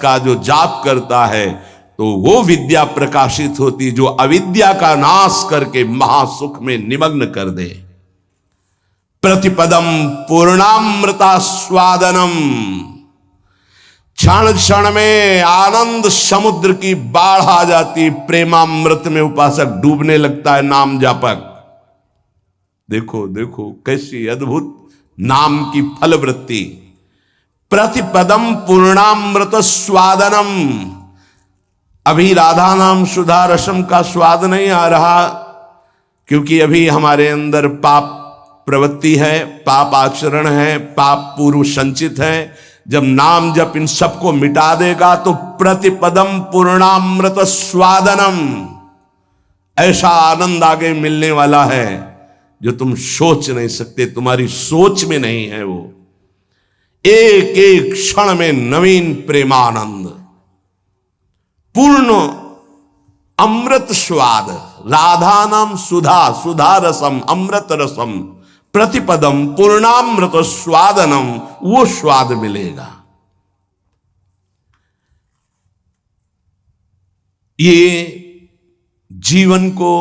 का जो जाप करता है तो वो विद्या प्रकाशित होती जो अविद्या का नाश करके महासुख में निमग्न कर दे। प्रतिपदम पूर्णामृता स्वादनम, क्षण क्षण में आनंद समुद्र की बाढ़ आ जाती, प्रेमामृत में उपासक डूबने लगता है नाम जापक। देखो देखो कैसी अद्भुत नाम की फलवृत्ति। प्रतिपदम पूर्णामृत स्वादनम, अभी राधा नाम सुधा रसम का स्वाद नहीं आ रहा क्योंकि अभी हमारे अंदर पाप प्रवृत्ति है, पाप आचरण है, पाप पूर्व संचित है। जब नाम जप इन सबको मिटा देगा तो प्रतिपदम पूर्णामृत स्वादनम, ऐसा आनंद आगे मिलने वाला है जो तुम सोच नहीं सकते, तुम्हारी सोच में नहीं है। वो एक एक क्षण में नवीन प्रेमानंद, पूर्ण अमृत स्वाद, राधा नाम सुधा, सुधा रसम, अमृत रसम, प्रतिपदम पूर्णामृत स्वादनम, वो स्वाद मिलेगा। ये जीवन को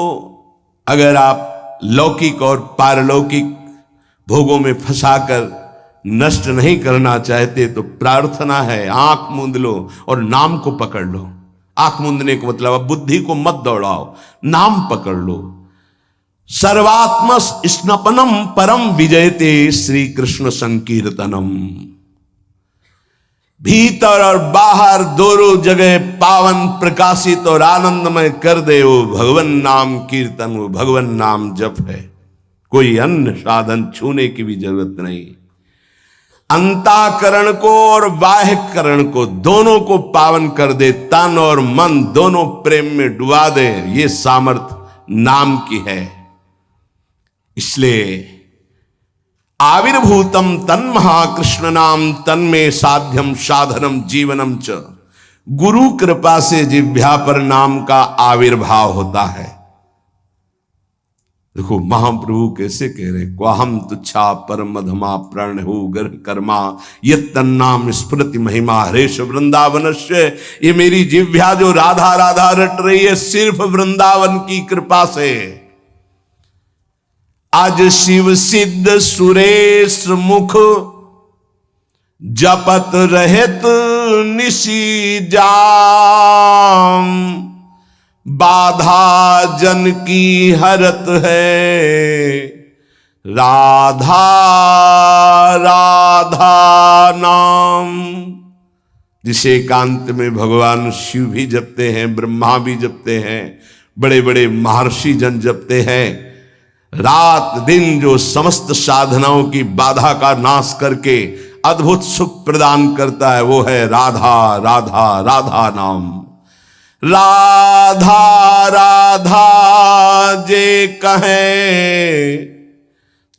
अगर आप लौकिक और पारलौकिक भोगों में फंसाकर नष्ट नहीं करना चाहते तो प्रार्थना है, आंख मूंद लो और नाम को पकड़ लो। आंख मूंदने को मतलब अब बुद्धि को मत दौड़ाओ, नाम पकड़ लो। सर्वात्म स्नपनम परम विजयते श्री कृष्ण संकीर्तनम, भीतर और बाहर दोनों जगह पावन प्रकाशित और आनंदमय कर दे वो भगवन नाम कीर्तन, वो भगवन नाम जप है। कोई अन्य साधन छूने की भी जरूरत नहीं। अंताकरण को और बाह्यकरण को दोनों को पावन कर दे, तन और मन दोनों प्रेम में डुबा दे, ये सामर्थ नाम की है। इसलिए आविर्भूतम तन महाकृष्ण नाम तन्मे साध्यम साधनम जीवनम च, गुरु कृपा से जिह्वा पर नाम का आविर्भाव होता है। देखो महाप्रभु कैसे कह रहे, क्वाहम तुच्छा परम मधमा प्रण हो गर्भ कर्मा ये तन्नाम स्मृति महिमा हरेश वृंदावनस्य। ये मेरी जिह्वा जो राधा राधा रट रही है सिर्फ वृंदावन की कृपा से। आज शिव सिद्ध सुरेश मुख जपत रहत निशी जाम, बाधा जन की हरत है राधा राधा नाम। जिसे एकांत में भगवान शिव भी जपते हैं, ब्रह्मा भी जपते हैं, बड़े बड़े महर्षि जन जपते हैं। रात दिन जो समस्त साधनाओं की बाधा का नाश करके अद्भुत सुख प्रदान करता है वो है राधा राधा राधा नाम। राधा राधा जे कहे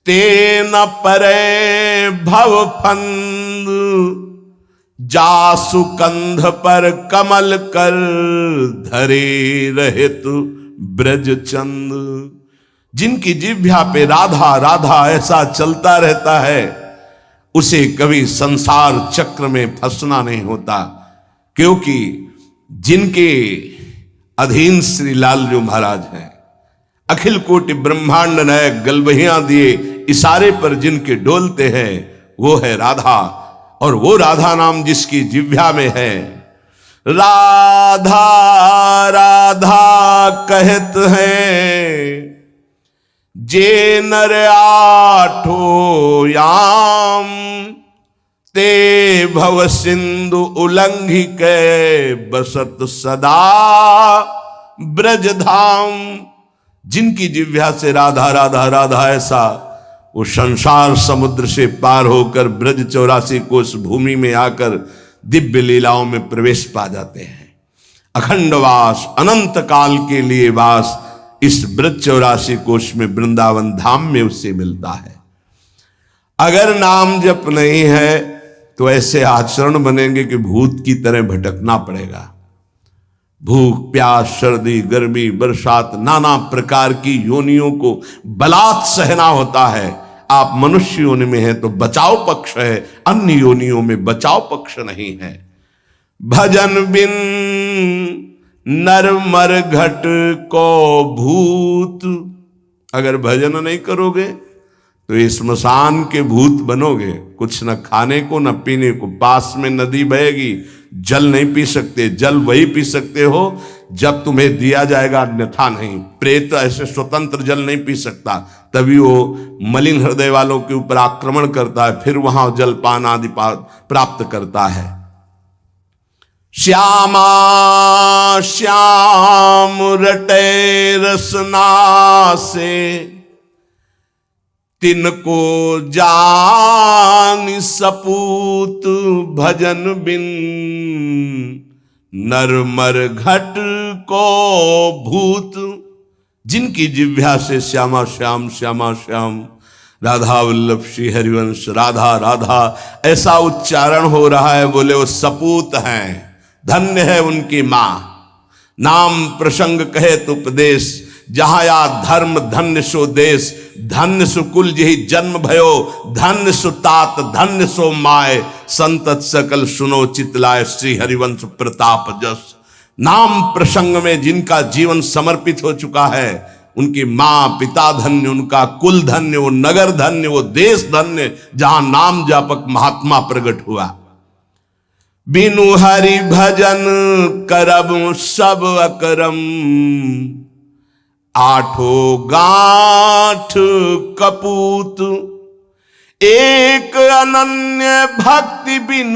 ते न परे भव फंद, जासु कंध पर कमल कर धरे रहित ब्रज चंद। जिनकी जिह्वा पे राधा राधा ऐसा चलता रहता है उसे कभी संसार चक्र में फंसना नहीं होता, क्योंकि जिनके अधीन श्री लालजू महाराज हैं, अखिल कोटि ब्रह्मांड नायक गलबहियां दिए इशारे पर जिनके डोलते हैं वो है राधा। और वो राधा नाम जिसकी जिह्वा में है, राधा राधा कहत हैं जे नर आठो याम, ते भव सिंधु उल्लंघि के बसत सदा ब्रज धाम। जिनकी जिह्वा से राधा राधा राधा ऐसा वो संसार समुद्र से पार होकर ब्रज 84 कोस भूमि में आकर दिव्य लीलाओं में प्रवेश पा जाते हैं। अखंड वास, अनंत काल के लिए वास इस ब्रज 84 कोश में वृंदावन धाम में उससे मिलता है। अगर नाम जप नहीं है तो ऐसे आचरण बनेंगे कि भूत की तरह भटकना पड़ेगा। भूख प्यास सर्दी गर्मी बरसात नाना प्रकार की योनियों को बलात् सहना होता है। आप मनुष्य योनि में हैं तो बचाव पक्ष है, अन्य योनियों में बचाव पक्ष नहीं है। भजन बिन नर मर घट को भूत। अगर भजन नहीं करोगे तो ये स्मशान के भूत बनोगे, कुछ न खाने को न पीने को। पास में नदी बहेगी, जल नहीं पी सकते, जल वही पी सकते हो जब तुम्हें दिया जाएगा, अन्यथा नहीं। प्रेत ऐसे स्वतंत्र जल नहीं पी सकता, तभी वो मलिन हृदय वालों के ऊपर आक्रमण करता है, फिर वहां जलपान आदि प्राप्त करता है। श्यामा श्याम रटे रसना से, तिनको जान सपूत। भजन बिन नर मर घट को भूत। जिनकी जिह्वा से श्यामा श्याम श्यामा श्याम, राधा वल्लभ श्री हरिवंश, राधा राधा ऐसा उच्चारण हो रहा है, बोले वो सपूत हैं, धन्य है उनकी मां। नाम प्रसंग कहे तो उपदेश, जहां या धर्म धन्य सो देश। धन्य सुकुल जही जन्म भयो, धन्य सुतात धन्य सो माय। संतत सकल सुनो चितलाय, श्री हरिवंश प्रताप जस। नाम प्रसंग में जिनका जीवन समर्पित हो चुका है, उनकी मां पिता धन्य, उनका कुल धन्य, वो नगर धन्य, वो देश धन्य, जहां नाम जापक महात्मा प्रकट हुआ। बिनु हरि भजन करब सब अकरम, आठो गांठ कपूत। एक अनन्य भक्ति बिन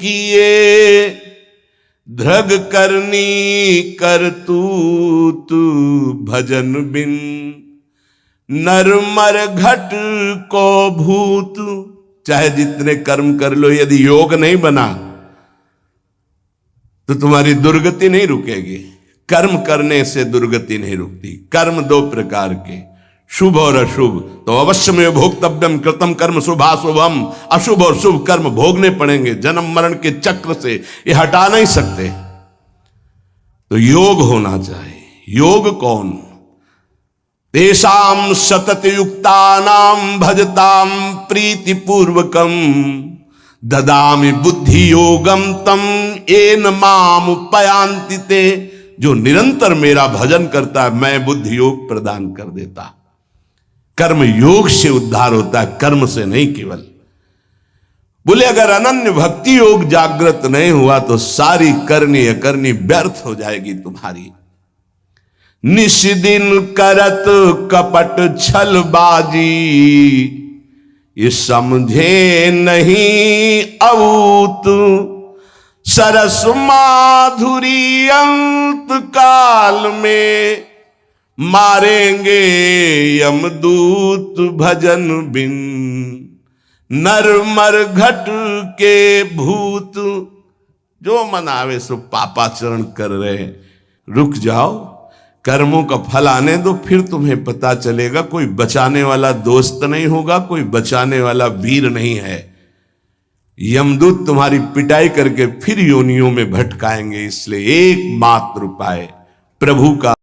किए, धृग करनी करतूत। भजन बिन नर मर घट को भूत। चाहे जितने कर्म कर लो, यदि योग नहीं बना तो तुम्हारी दुर्गति नहीं रुकेगी। कर्म करने से दुर्गति नहीं रुकती। कर्म दो प्रकार के, शुभ और अशुभ। तो अवश्य में भोक्तव्यम कृतम कर्म शुभाशुभम। अशुभ और शुभ कर्म भोगने पड़ेंगे, जन्म मरण के चक्र से ये हटा नहीं सकते। तो योग होना चाहिए। योग कौन? तेषाम सतत युक्तानाम भजताम प्रीति पूर्वकम, ददामि बुद्धि योगम तम येन माम उपयांति ते। जो निरंतर मेरा भजन करता है, मैं बुद्धि योग प्रदान कर देता। कर्म योग से उद्धार होता है, कर्म से नहीं केवल। बोले अगर अनन्य भक्ति योग जागृत नहीं हुआ तो सारी करनी अकरनी व्यर्थ हो जाएगी तुम्हारी। निश दिन करत कपट छलबाजी, ये समझे नहीं अऊत। सरस माधुरी अंत काल में, मारेंगे यमदूत। भजन बिन नर मर घट के भूत। जो मन आवे सो पापाचरण कर रहे, रुक जाओ, कर्मों का फल आने दो, फिर तुम्हें पता चलेगा। कोई बचाने वाला दोस्त नहीं होगा, कोई बचाने वाला वीर नहीं है। यमदूत तुम्हारी पिटाई करके फिर योनियों में भटकाएंगे। इसलिए एकमात्र उपाय प्रभु का